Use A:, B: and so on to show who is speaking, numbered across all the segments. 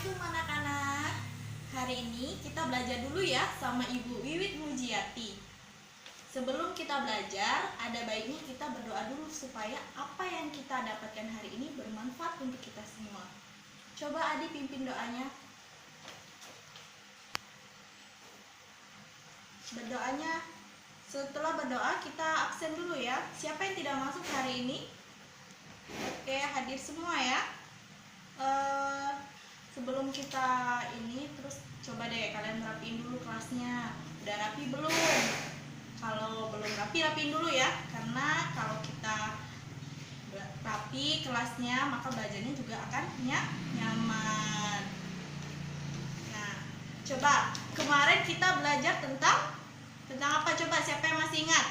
A: Assalamualaikum anak-anak. Hari ini kita belajar dulu ya sama Ibu Wiwit Mujiati. Sebelum kita belajar, ada baiknya kita berdoa dulu supaya apa yang kita dapatkan hari ini bermanfaat untuk kita semua. Coba Adi pimpin doanya. Berdoanya, setelah berdoa kita absen dulu ya. Siapa yang tidak masuk hari ini? Oke, hadir semua ya. Sebelum kita ini, terus coba deh kalian rapiin dulu kelasnya. Udah rapi belum? Kalau belum rapi, rapiin dulu ya. Karena kalau kita rapi kelasnya, maka belajarnya juga akan nyaman. Nah, coba kemarin kita belajar tentang apa? Coba siapa yang masih ingat?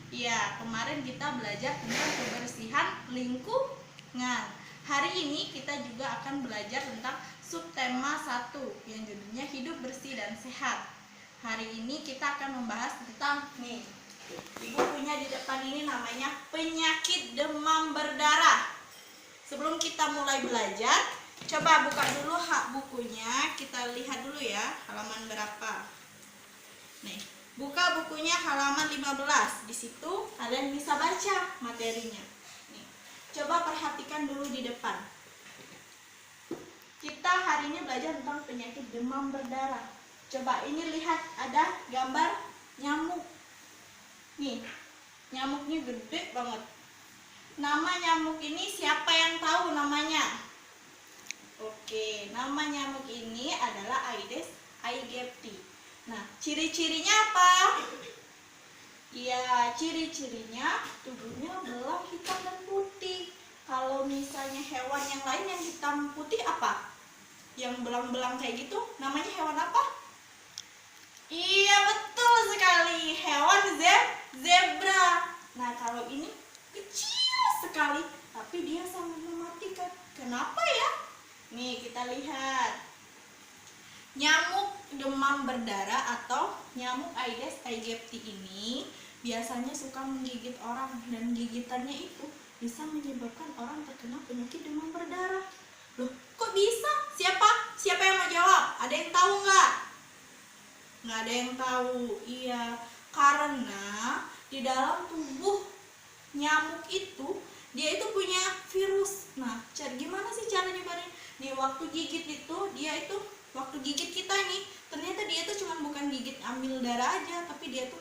A: Iya, kemarin kita belajar tentang kebersihan lingkungan. Hari ini kita juga akan belajar tentang subtema 1 yang judulnya hidup bersih dan sehat. Hari ini kita akan membahas tentang Ibu punya di depan ini namanya penyakit demam berdarah. Sebelum kita mulai belajar, coba buka dulu bukunya, kita lihat dulu ya halaman berapa. Nih, buka bukunya halaman 15. Di situ kalian bisa baca materinya. Coba perhatikan dulu di depan. Kita hari ini belajar tentang penyakit demam berdarah. Coba ini lihat ada gambar nyamuk. Nih, nyamuknya gede banget. Nama nyamuk ini siapa yang tahu namanya? Oke, nama nyamuk ini adalah Aedes aegypti. Nah, ciri-cirinya apa? Iya, ciri-cirinya tubuhnya belang hitam dan putih. Kalau misalnya hewan yang lain yang hitam putih apa? Yang belang-belang kayak gitu, namanya hewan apa? Iya, betul sekali. Hewan zebra. Nah, kalau ini kecil sekali, tapi dia sangat mematikan. Kenapa ya? Nih, kita lihat. Nyamuk demam berdarah atau nyamuk Aedes aegypti ini biasanya suka menggigit orang, dan gigitannya itu bisa menyebabkan orang terkena penyakit demam berdarah. Loh, kok bisa? Siapa yang mau jawab? Ada yang tahu nggak? Nggak ada yang tahu. Iya, karena di dalam tubuh nyamuk itu dia itu punya virus. Nah, gimana sih cara nyebarin? Di waktu gigit itu waktu gigit kita nih, ternyata dia tuh cuma bukan gigit ambil darah aja, tapi dia tuh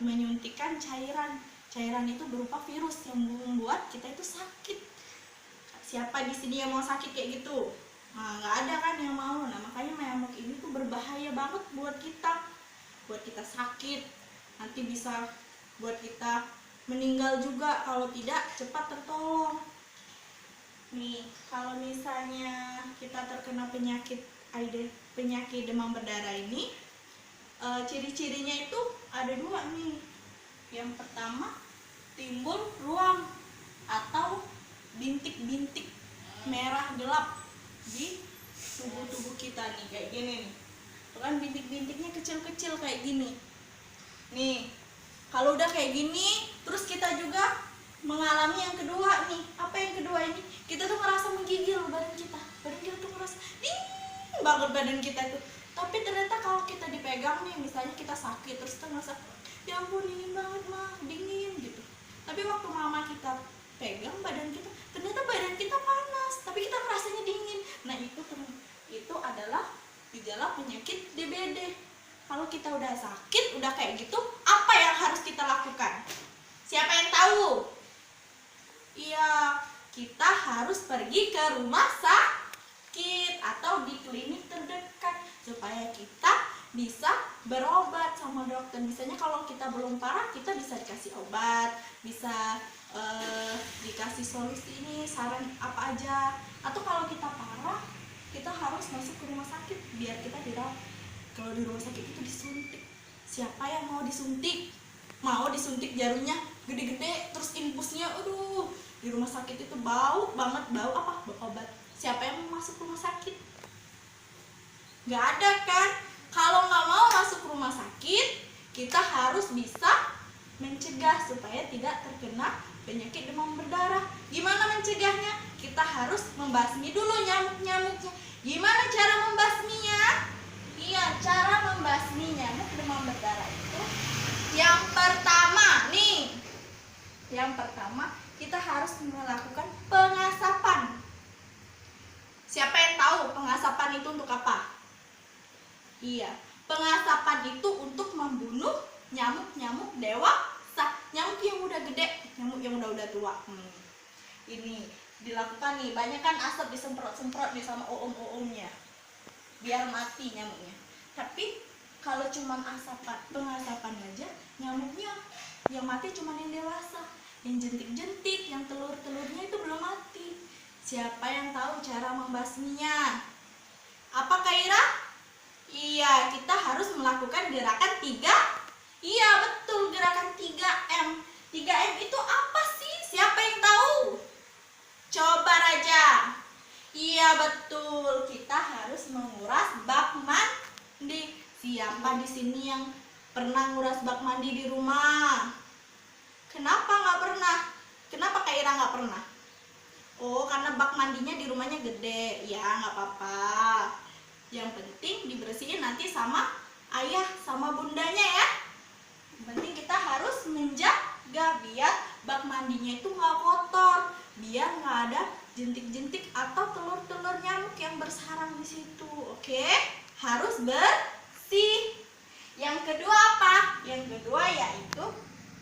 A: menyuntikkan cairan itu berupa virus yang membuat kita itu sakit. Siapa di sini yang mau sakit kayak gitu? Nah, nggak ada kan yang mau. Nah, makanya nyamuk ini tuh berbahaya banget buat kita sakit. Nanti bisa buat kita meninggal juga kalau tidak cepat tertolong. Nih, kalau misalnya kita terkena penyakit demam berdarah ini, ciri-cirinya itu ada 2 nih. Yang pertama, timbul ruam atau bintik-bintik merah gelap di tubuh kita nih, kayak gini nih. Tuh kan bintik-bintiknya kecil-kecil kayak gini. Nih, kalau udah kayak gini, terus kita juga mengalami yang kedua nih. Apa yang kedua ini? Kita tuh ngerasa menggigil badan kita tuh ngerasa dingin banget badan kita itu. Tapi ternyata kalau kita dipegang nih, misalnya kita sakit terus kita ngerasa ya ampun dingin banget mah, dingin gitu. Tapi waktu mama kita pegang badan kita, ternyata badan kita panas tapi kita ngerasanya dingin. Nah, itu adalah gejala penyakit DBD. Kalau kita udah sakit, udah kayak gitu, apa yang harus kita lakukan? Siapa yang tahu? Iya, kita harus pergi ke rumah sakit atau di klinik terdekat supaya kita bisa berobat sama dokter. Misalnya kalau kita belum parah, kita bisa dikasih obat, bisa dikasih solusi ini, saran apa aja. Atau kalau kita parah, kita harus masuk ke rumah sakit biar kita dirawat. Kalau di rumah sakit itu disuntik. Siapa yang mau disuntik? Mau disuntik jarumnya gede-gede, terus infusnya, aduh, di rumah sakit itu bau banget. Bau apa? Bau obat. Siapa yang mau masuk rumah sakit? Nggak ada kan? Kalau nggak mau masuk rumah sakit, kita harus bisa mencegah supaya tidak terkena penyakit demam berdarah. Gimana mencegahnya? kita harus membasmi dulu nyamuk-nyamuknya. Gimana cara membasminya? Iya, cara membasmi nyamuk demam berdarah itu yang pertama nih. Yang pertama, kita harus melakukan pengasapan. Siapa yang tahu pengasapan itu untuk apa? Iya, pengasapan itu untuk membunuh nyamuk-nyamuk dewasa, nyamuk yang udah gede, nyamuk yang udah tua. Ini dilakukan nih, banyak kan asap disemprot-semprot nih sama oom-oomnya biar mati nyamuknya. Tapi kalau cuma pengasapan aja, nyamuknya yang mati cuma yang dewasa, yang jentik-jentik, yang telur-telurnya itu belum mati. Siapa yang tahu cara membasminya? Apa Kak Ira? Iya, kita harus melakukan gerakan 3. Iya, betul, gerakan 3M. 3M itu apa sih? Siapa yang tahu? Coba Raja. Iya, betul. Kita harus menguras bak mandi. Siapa di sini yang pernah nguras bak mandi di rumah? Kenapa nggak pernah? Kenapa Kak Ira nggak pernah? Oh, karena bak mandinya di rumahnya gede. Ya, nggak apa-apa. Yang penting dibersihin nanti sama ayah sama bundanya ya. Yang penting kita harus menjaga biar bak mandinya itu nggak kotor, biar nggak ada jentik-jentik atau telur-telur nyamuk yang bersarang di situ. Oke, harus bersih. Yang kedua apa? Yang kedua yaitu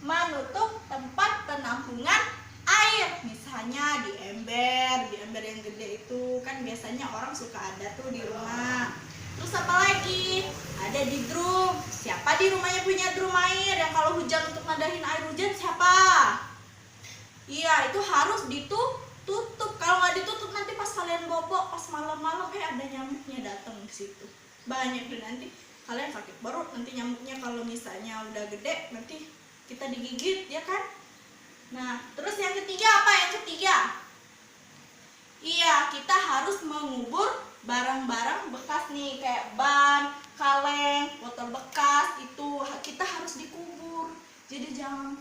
A: menutup tempat penampungan air, misalnya di ember yang gede itu kan biasanya orang suka ada tuh di rumah. Terus apa lagi? Ada di drum. Siapa di rumahnya punya drum air yang kalau hujan untuk nadahin air hujan siapa? Iya, itu harus ditutup. Kalau nggak ditutup nanti pas kalian bobok pas malam-malam ada nyamuknya datang ke situ. Banyak tuh nanti kalian sakit perut, nanti nyamuknya kalau misalnya udah gede nanti kita digigit ya kan. Nah, terus yang ketiga apa? Yang ketiga, iya, kita harus mengubur barang-barang bekas nih, kayak ban, kaleng, botol bekas, itu kita harus dikubur. Jadi jangan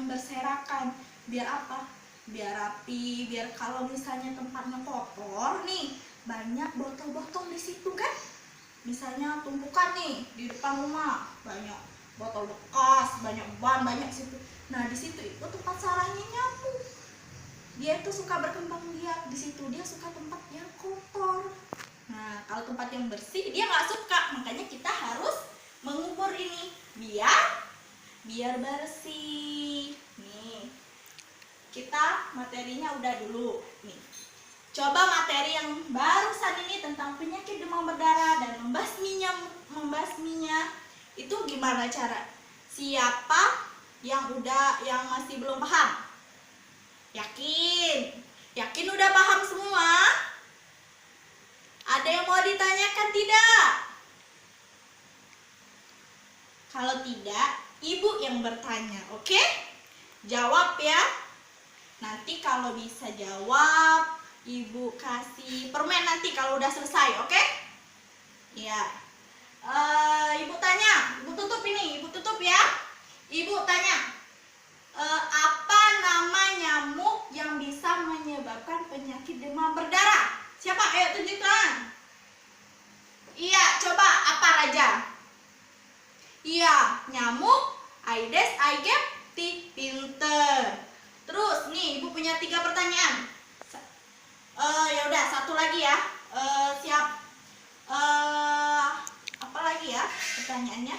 A: berserakan. Biar apa? Biar rapi, biar kalau misalnya tempatnya kotor nih, banyak botol-botol di situ kan. Misalnya tumpukan nih di depan rumah, banyak botol bekas, banyak ban, banyak situ. Nah, di situ itu tempat sarangnya nyamuk. Dia itu suka berkembang biak di situ. Dia suka tempat yang kotor. Nah, kalau tempat yang bersih dia nggak suka. Makanya kita harus mengubur ini biar bersih. Nih, kita materinya udah dulu. Nih, coba materi yang barusan ini tentang penyakit demam berdarah dan membasminya itu gimana cara? Siapa yang masih belum paham? Yakin udah paham semua? Ada yang mau ditanyakan tidak? Kalau tidak, ibu yang bertanya, oke? Jawab ya. Nanti kalau bisa jawab, ibu kasih permen nanti kalau udah selesai, oke? Ya. Ibu tanya, ibu tutup ya. Ibu tanya, apa nama nyamuk yang bisa menyebabkan penyakit demam berdarah? Siapa? Ayo tunjukkan. Iya, coba apa Raja? Iya, nyamuk Aedes aegypti. Pinter. Terus nih, ibu punya 3 pertanyaan. Ya udah, satu lagi ya. Apa lagi ya pertanyaannya?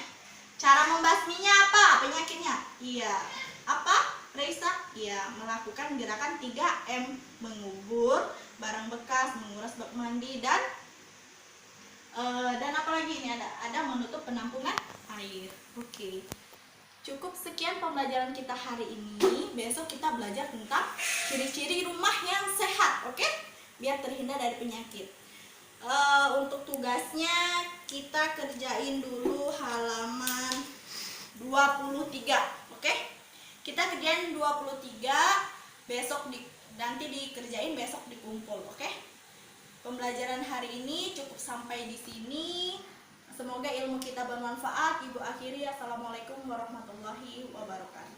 A: Cara membasminya apa penyakitnya? Iya. Apa, Reisa? Iya, melakukan gerakan 3M. Mengubur barang bekas, menguras bak mandi, dan apa lagi ini ada menutup penampungan air. Oke. Cukup sekian pembelajaran kita hari ini. Besok kita belajar tentang ciri-ciri rumah yang sehat, oke? Biar terhindar dari penyakit. Untuk tugasnya kita kerjain dulu halaman 23, oke? Kita kerjain 23, nanti dikerjain besok dikumpul, oke? Pembelajaran hari ini cukup sampai di sini. Semoga ilmu kita bermanfaat. Ibu akhiri, assalamualaikum warahmatullahi wabarakatuh.